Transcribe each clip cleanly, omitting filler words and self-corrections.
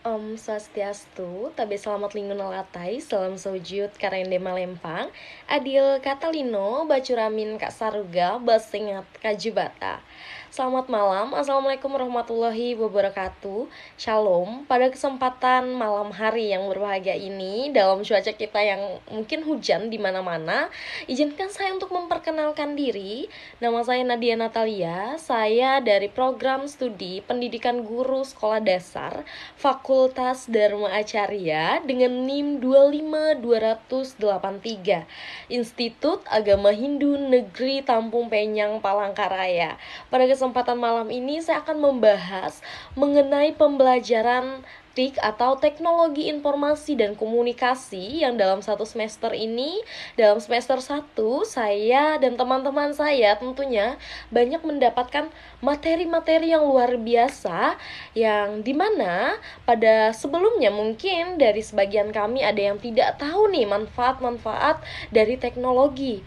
Om Swastiastu, tabe selamat lingkungan latai, salam sojud karende malempang, adil katalino, bacuramin kak saruga, basingat kajubata. Selamat malam, assalamualaikum warahmatullahi wabarakatuh. Shalom, pada kesempatan malam hari yang berbahagia ini, dalam cuaca kita yang mungkin hujan di mana-mana, izinkan saya untuk memperkenalkan diri. Nama saya Nadia Natalia, saya dari program studi pendidikan guru sekolah dasar Fakultas Dharma Acarya dengan NIM 25283, Institut Agama Hindu Negeri Tampung Penyang, Palangkaraya. Pada kesempatan malam ini saya akan membahas mengenai pembelajaran TIK atau Teknologi Informasi dan Komunikasi yang dalam satu semester ini, dalam semester 1, saya dan teman-teman saya tentunya banyak mendapatkan materi-materi yang luar biasa yang dimana pada sebelumnya mungkin dari sebagian kami ada yang tidak tahu nih manfaat-manfaat dari teknologi.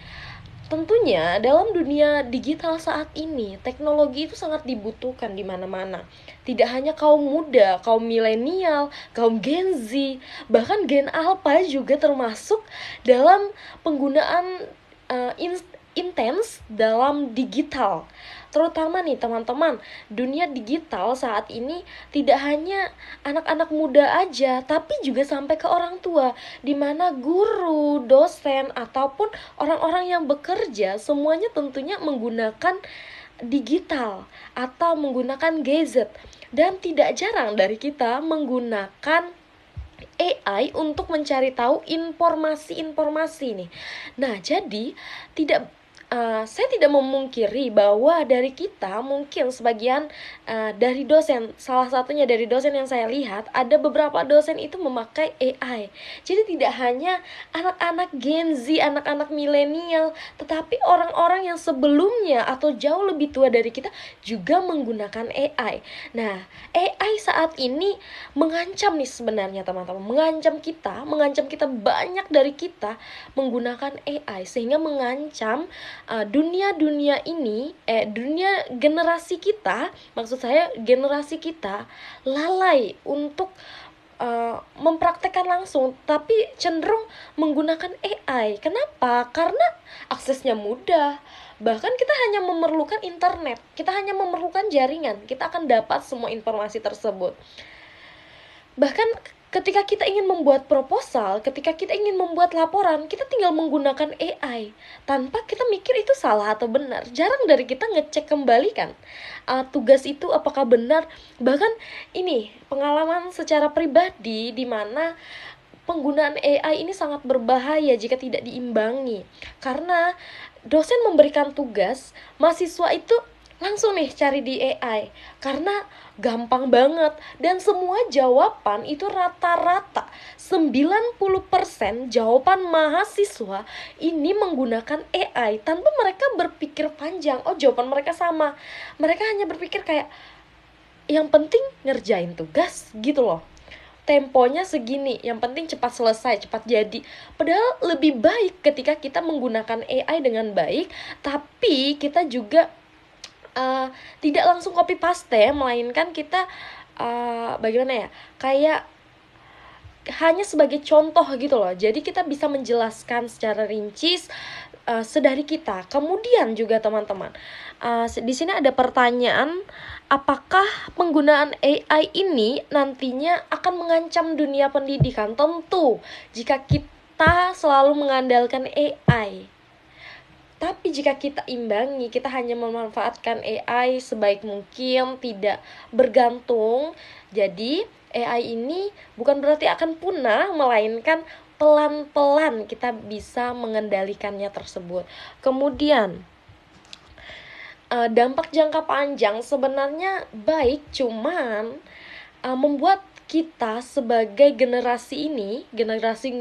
Tentunya dalam dunia digital saat ini, teknologi itu sangat dibutuhkan di mana-mana. Tidak hanya kaum muda, kaum milenial, kaum Gen Z, bahkan Gen Alpha juga termasuk dalam penggunaan intens dalam digital. Terutama nih teman-teman, dunia digital saat ini tidak hanya anak-anak muda aja, tapi juga sampai ke orang tua, di mana guru, dosen, ataupun orang-orang yang bekerja semuanya tentunya menggunakan digital atau menggunakan gadget. Dan tidak jarang dari kita menggunakan AI untuk mencari tahu informasi-informasi nih. Nah, jadi saya tidak memungkiri bahwa dari kita mungkin sebagian dari dosen, salah satunya dari dosen yang saya lihat, ada beberapa dosen itu memakai AI. Jadi tidak hanya anak-anak Gen Z, anak-anak milenial, tetapi orang-orang yang sebelumnya atau jauh lebih tua dari kita juga menggunakan AI. Nah, AI saat ini mengancam nih sebenarnya teman-teman, mengancam kita banyak dari kita menggunakan AI, sehingga mengancam dunia generasi kita, maksud saya generasi kita lalai untuk mempraktekkan langsung, tapi cenderung menggunakan AI. Kenapa? Karena aksesnya mudah. Bahkan kita hanya memerlukan internet, kita hanya memerlukan jaringan, kita akan dapat semua informasi tersebut. Bahkan ketika kita ingin membuat proposal, ketika kita ingin membuat laporan, kita tinggal menggunakan AI tanpa kita mikir itu salah atau benar. Jarang dari kita ngecek kembali kan tugas itu apakah benar. Bahkan ini pengalaman secara pribadi di mana penggunaan AI ini sangat berbahaya jika tidak diimbangi. Karena dosen memberikan tugas, mahasiswa itu langsung nih cari di AI karena gampang banget, dan semua jawaban itu rata-rata 90% jawaban mahasiswa ini menggunakan AI tanpa mereka berpikir panjang. Oh, jawaban mereka sama. Mereka hanya berpikir kayak yang penting ngerjain tugas gitu loh. Temponya segini, yang penting cepat selesai, cepat jadi. Padahal lebih baik ketika kita menggunakan AI dengan baik, tapi kita juga tidak langsung copy paste, melainkan kita bagaimana ya, kayak hanya sebagai contoh gitu loh. Jadi kita bisa menjelaskan secara rinci sedari kita. Kemudian juga teman-teman, di sini ada pertanyaan, apakah penggunaan AI ini nantinya akan mengancam dunia pendidikan? Tentu, jika kita selalu mengandalkan AI. Tapi jika kita imbangi, kita hanya memanfaatkan AI sebaik mungkin, tidak bergantung. Jadi AI ini bukan berarti akan punah, melainkan pelan-pelan kita bisa mengendalikannya tersebut. Kemudian dampak jangka panjang sebenarnya baik, cuman membuat kita sebagai generasi ini, generasi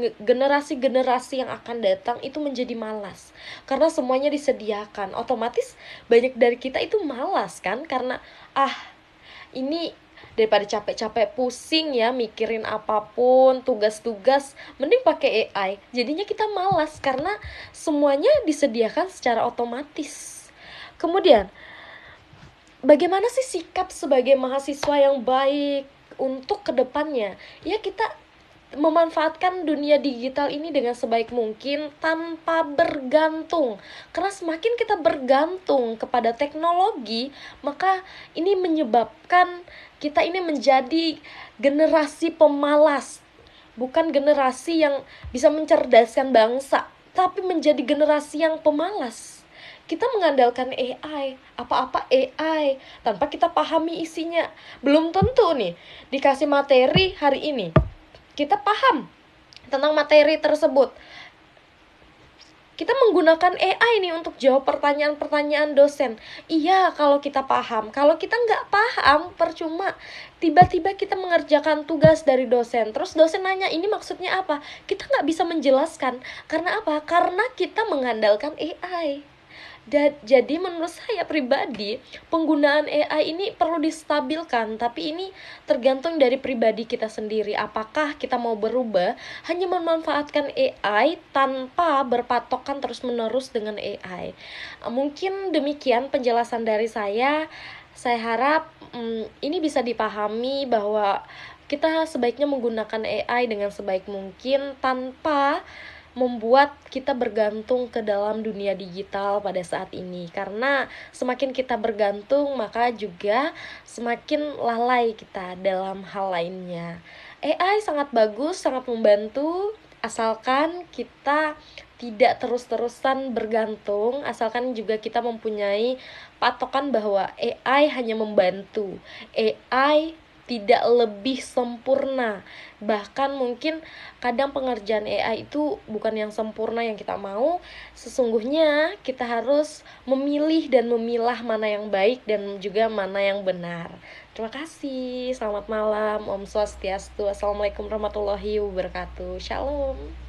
yang akan datang itu menjadi malas. Karena semuanya disediakan, otomatis banyak dari kita itu malas kan, karena ini daripada capek-capek pusing ya mikirin apapun, tugas-tugas, mending pakai AI. Jadinya kita malas karena semuanya disediakan secara otomatis. Kemudian, bagaimana sih sikap sebagai mahasiswa yang baik? untuk kedepannya. Ya, kita memanfaatkan dunia digital ini dengan sebaik mungkin tanpa bergantung. Karena semakin kita bergantung kepada teknologi, maka ini menyebabkan kita ini menjadi generasi pemalas, bukan generasi yang bisa mencerdaskan bangsa, tapi menjadi generasi yang pemalas. Kita mengandalkan AI, apa-apa AI, tanpa kita pahami isinya. Belum tentu nih, dikasih materi hari ini, kita paham tentang materi tersebut. Kita menggunakan AI nih untuk jawab pertanyaan-pertanyaan dosen. Iya, kalau kita paham. Kalau kita nggak paham, percuma. Tiba-tiba kita mengerjakan tugas dari dosen. Terus dosen nanya, ini maksudnya apa? Kita nggak bisa menjelaskan. Karena apa? Karena kita mengandalkan AI. Jadi menurut saya pribadi, penggunaan AI ini perlu distabilkan, tapi ini tergantung dari pribadi kita sendiri. Apakah kita mau berubah hanya memanfaatkan AI tanpa berpatokan terus-menerus dengan AI. Mungkin demikian penjelasan dari saya. Saya harap ini bisa dipahami bahwa kita sebaiknya menggunakan AI dengan sebaik mungkin tanpa membuat kita bergantung ke dalam dunia digital pada saat ini. Karena semakin kita bergantung, maka juga semakin lalai kita dalam hal lainnya. AI sangat bagus, sangat membantu, asalkan kita tidak terus-terusan bergantung, asalkan juga kita mempunyai patokan bahwa AI hanya membantu. AI tidak lebih sempurna. Bahkan mungkin kadang pengerjaan AI itu bukan yang sempurna yang kita mau. Sesungguhnya kita harus memilih dan memilah mana yang baik dan juga mana yang benar. Terima kasih. Selamat malam. Om Swastiastu. Assalamualaikum warahmatullahi wabarakatuh. Shalom.